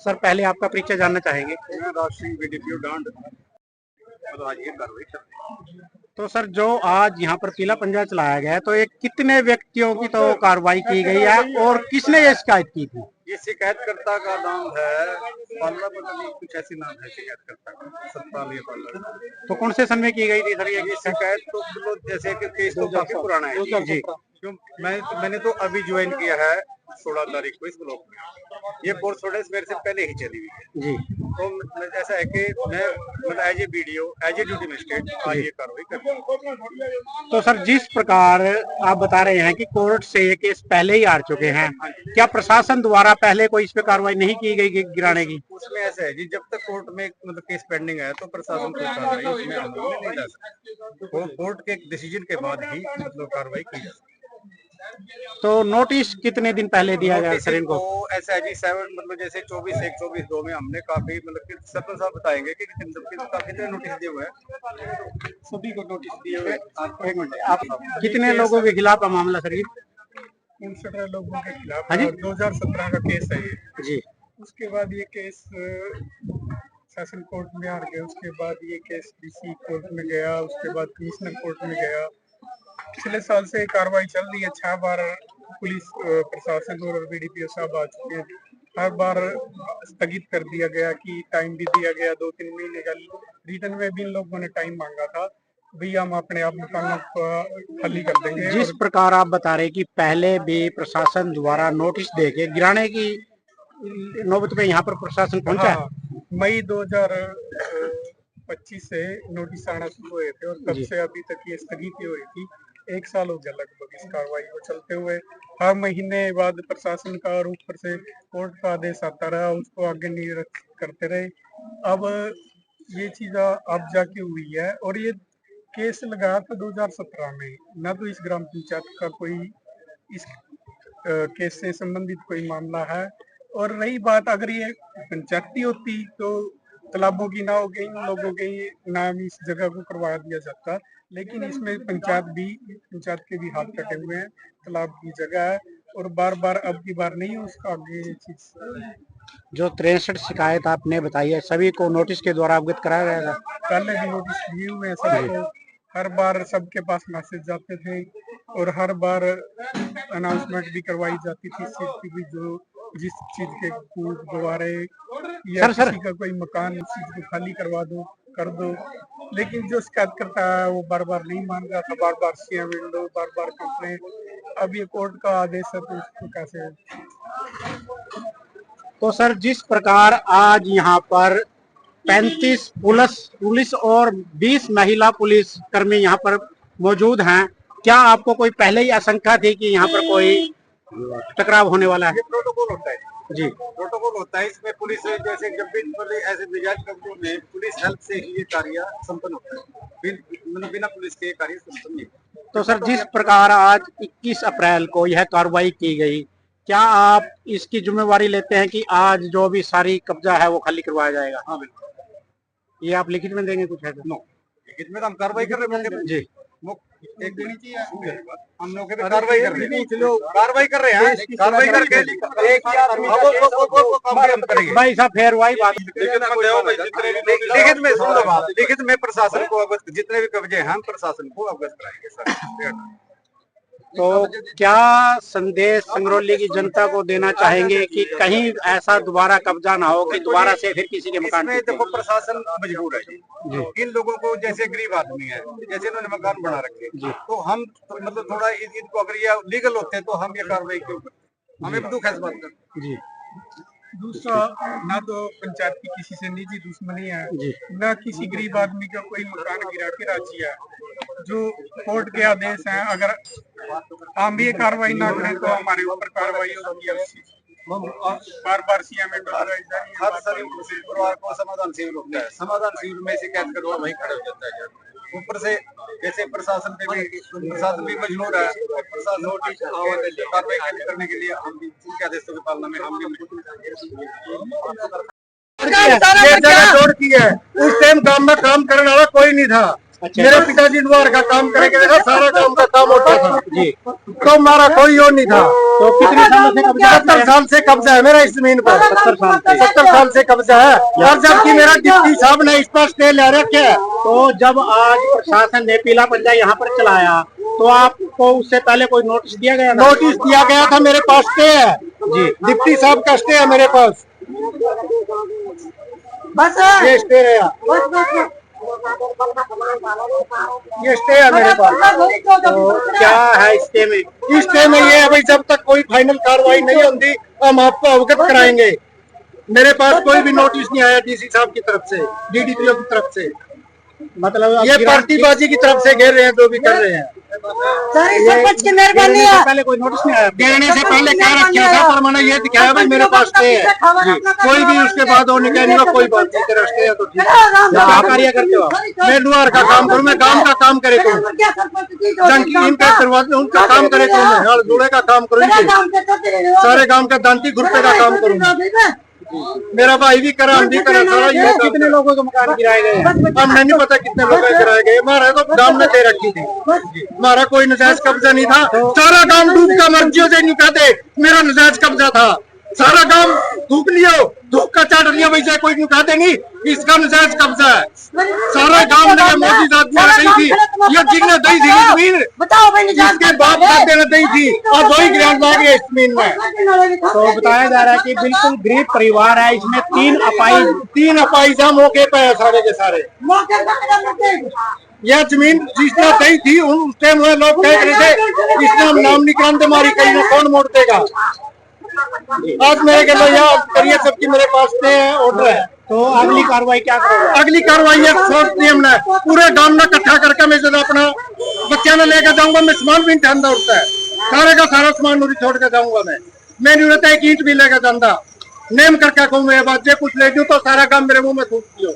Sir पहले आपका परिचय जानना चाहेंगे। मैं राज सिंह बीडीपीओ डांड आज ये कार्रवाई कर रहे हैं। तो सर जो आज यहाँ पर पीला पंजा चलाया गया है तो एक कितने व्यक्तियों की तो कार्रवाई की गई है और किसने ये शिकायत की थी? ये शिकायतकर्ता का नाम है पाल्ला, पता नहीं कुछ ऐसी नाम है शिकायतकर्ता का, सतपाल या पाल्ला। तो कौन से सन में की गई थी सर ये शिकायत तो जैसे कि केस तो काफी पुराना है जी, क्यों मैंने तो अभी ज्वाइन किया है 16 तारीख को इस ब्लॉक में। ये कोर्सपोंडेंस मेरे से पहले ही चली हुई है जी। तो ऐसा है कि मैं मतलब as a video as a duty magistrate आज ये कार्रवाई कर रहा हूँ। तो सर जिस प्रकार आप बता रहे हैं कि कोर्ट से ये केस पहले ही आ चुके हैं, क्या प्रशासन द्वारा पहले कोई इस पे कार्रवाई नहीं की गई गिराने की? उसमें ऐसा है जी, जब तक कोर्ट में मतलब केस पेंडिंग है तो प्रशासन कोई कार्रवाई उसमें अमल में नहीं ला सकता। कोर्ट के डिसीजन के बाद ही मतलब कार्रवाई की जा सकती है। तो नोटिस कितने दिन पहले दिया गया सर इनको? तो ऐसा है जी 7 मतलब जैसे 24/1/24/2 में हमने काफी मतलब सरपंच साहब बताएंगे कि कितने नोटिस दिए हुए हैं। सभी को नोटिस दिए हुए। एक मिनट, आप कितने लोगों के खिलाफ मामला सर? 59 लोगों के खिलाफ। हाँ जी, 2017 का केस है ये जी। उसके बाद ये केस सेशन कोर्ट में आ गया, उसके बाद ये केस डीसी कोर्ट में गया, उसके बाद कमिश्नर कोर्ट में गया। पिछले साल से कार्रवाई चल रही है। 6 बार पुलिस प्रशासन और बीडीपीओ साहब आ चुके हैं। हर बार स्थगित कर दिया गया कि टाइम भी दिया गया 2-3 महीने का। रिटर्न में भी इन लोगों ने टाइम मांगा था, भैया हम अपने आप मकानों को खाली कर देंगे। जिस प्रकार आप बता रहे कि पहले भी प्रशासन द्वारा नोटिस देके गिराने की नौबत पे यहाँ पर प्रशासन पहुंचा है। मई 2025 से नोटिस आना शुरू हुए थे और तब से अभी तक ये स्थगित हुई थी। 1 साल हो गया लगभग इस कार्रवाई को चलते हुए। हर महीने बाद प्रशासन का और ऊपर से कोर्ट का आदेश आता रहा, उसको आगे नहीं करते रहे। अब ये चीज अब जाके हुई है और ये केस लगाया था 2017 में। न तो इस ग्राम पंचायत का कोई इस केस से संबंधित कोई मामला है, और रही बात अगर ये पंचायती होती तो तालाबों की नाव के इन लोगों के नाम इस जगह को करवा दिया जाता, लेकिन इसमें पंचायत के भी हाथ कटे हुए हैं। तालाब की जगह है और बार बार अब की बार नहीं उसका आगे चीज। जो 63 शिकायत आपने बताई है सभी को नोटिस के द्वारा अवगत कराया जाएगा? पहले भी नोटिस दिए हुए हैं सबको, हर बार सबके पास मैसेज जाते थे और हर बार अनाउंसमेंट भी करवाई जाती थी इस चीज की, जो जिस चीज के कूद गुब्बारे या किसी का कोई मकान उस चीज को खाली करवा दो कर दो, लेकिन जो शिकायत करता है वो बार बार नहीं मान रहा था। बार बार सीएम विंडो, बार बार कंप्लेंट। अब ये कोर्ट का आदेश है तो उसको कैसे। तो सर जिस प्रकार आज यहाँ पर 35 पुलिस और 20 महिला पुलिस कर्मी यहाँ पर मौजूद हैं, क्या आपको कोई पहले ही आशंका थी कि यहाँ पर कोई टकराव होने वाला है? ये प्रोटोकॉल होता है जी, प्रोटोकॉल होता है। इसमें पुलिस जैसे जब भी ऐसे मिजाज कब्जों में पुलिस हेल्प से ही ये कार्य संपन्न होता है, बिना पुलिस के कार्य संपन्न नहीं। तो सर जिस प्रकार आज 21 अप्रैल को यह कार्रवाई की गई, क्या आप इसकी जिम्मेवारी लेते हैं कि आज जो भी सारी कब्जा है वो खाली करवाया जाएगा? हाँ बिल्कुल। ये आप लिखित में देंगे कुछ है? नो, लिखित में तो हम कार्रवाई कर रहे हैं जी। एक देनी चाहिए, हम लोग कार्रवाई कर रहे हैं, कार्रवाई कर रहे हैं, कार्रवाई करके भाई साहब फिर वही बात। लिखित में प्रशासन को अवगत, जितने भी कब्जे हैं हम प्रशासन को अवगत कराएंगे सर। तो क्या संदेश संगरौली की जनता को देना चाहेंगे कि कहीं ऐसा दोबारा कब्जा ना हो कि दोबारा से फिर किसी के मकान में? देखो प्रशासन मजबूर है जी। इन लोगों को जैसे गरीब आदमी है, जैसे इन्होंने मकान बना रखे, तो हम मतलब थोड़ा इनको अगर ये लीगल होते तो हम ये कार्रवाई क्यों करते? हमें दुख है इस बात का जी। दूसरा, ना तो पंचायत की किसी से निजी दुश्मनी है, ना किसी गरीब आदमी का कोई मकान गिरा के राजी है। जो कोर्ट के आदेश हैं, अगर हम ये कार्रवाई ना करें तो हमारे ऊपर कार्रवाई होगी। बार बार सीएम हर परिवार को समाधान शिविर होता है, समाधान शिविर में शिकायत करो वही खड़े हो जाता है। ऊपर से जैसे प्रशासन भी मजबूर है, प्रशासन कार्रवाई करने के लिए हम भी उनके आदेशों की पालना में हम भी मजबूर है। उस टाइम गांव में काम करने वाला कोई नहीं था। अच्छा। मेरे पिताजी द्वार का काम करेंगे, देखा सारा काम का काम होता था जी। तो हमारा कोई और नहीं था। तो कितने सालों से कब्जा 70 साल से कब्जा है मेरा इस जमीन पर। 70 साल से कब्जा है। और जबकि मेरा डिप्टी साहब ने इस पर स्टे ले रखे है। तो जब आज प्रशासन ने पीला पंजा यहाँ पर चलाया तो आपको उससे पहले कोई नोटिस दिया गया था? नोटिस दिया गया था, मेरे पास स्टे है जी, डिप्टी साहब का स्टे है मेरे पास। बस ये स्टे है, ये स्टे है मेरे पास। तो क्या है स्टे में? स्टे में ये है भाई, जब तक कोई फाइनल कार्रवाई नहीं होती हम आपको अवगत कराएंगे। मेरे पास कोई भी नोटिस नहीं आया डीसी साहब की तरफ से, डीडीपीओ की तरफ से। मतलब ये पार्टीबाजी की तरफ से घेर रहे हैं जो भी कर रहे हैं। सरपंच की मेहरबानी है। पहले कोई नोटिस नहीं आया? देने से पहले कह रखा था, पर मैंने ये दिखाया भाई मेरे पास स्टे है जी। कोई भी उसके बाद होने का नहीं, कोई बात नहीं, तेरा स्टे है तो ठीक है। क्या कार्य करते हो आप? मैं द्वार का काम करूँ, मैं काम का काम करे तो इनका दरवाजे उनका काम करे तो मैं जुड़े का काम करूँ, सारे काम का दांती घुरपे का काम करूँ। मेरा भाई भी करा, हम भी करा, सारा ये। कितने लोगों के मकान गिराए गए हैं? अब नहीं पता कितने लोग गिराए गए। हमारा तो गांव ने दे रखी थी, हमारा कोई नजायज कब्जा नहीं था। सारा गांव डूब का मर्जियों से निकाले, मेरा नजायज कब्जा था। सारा गांव धूप लियो, धूप का चाट लिया, वैसे कोई निकाले नहीं, इसका नजायज कब्जा है। सारा गांव ने मोदी दादियां दी थी, ये जिगने दी थी जमीन, बताओ भाई, जिसके बाप दादे ने दी थी, और 2 ही ग्रांट लाग गए इस जमीन में। तो बताया जा रहा है कि बिल्कुल गरीब परिवार है, इसमें 3 अपाइजा मौके पे है सारे के सारे। यह जमीन जिसने दी थी उस टाइम में लोग कह रहे थे इसने हम नाम निकाल दे, हमारी कहीं ना कौन मोड़ देगा। आज मेरे करिए सबकी मेरे पास ऑर्डर है। तो अगली कार्रवाई क्या करोगे? अगली कार्रवाई है शॉर्ट नियम ने पूरे गांव में इकट्ठा करके मैं जो अपना बच्चा ने लेकर जाऊंगा। मैं सामान भी ठंडा उठता है, सारे का सारा सामान उड़ी छोड़ के जाऊंगा। मैं नहीं रहता एक ईंट भी लेकर जाऊंगा। नेम करके कहूँ मैं बात, कुछ ले दूं तो सारा काम मेरे मुंह में थूक दियो।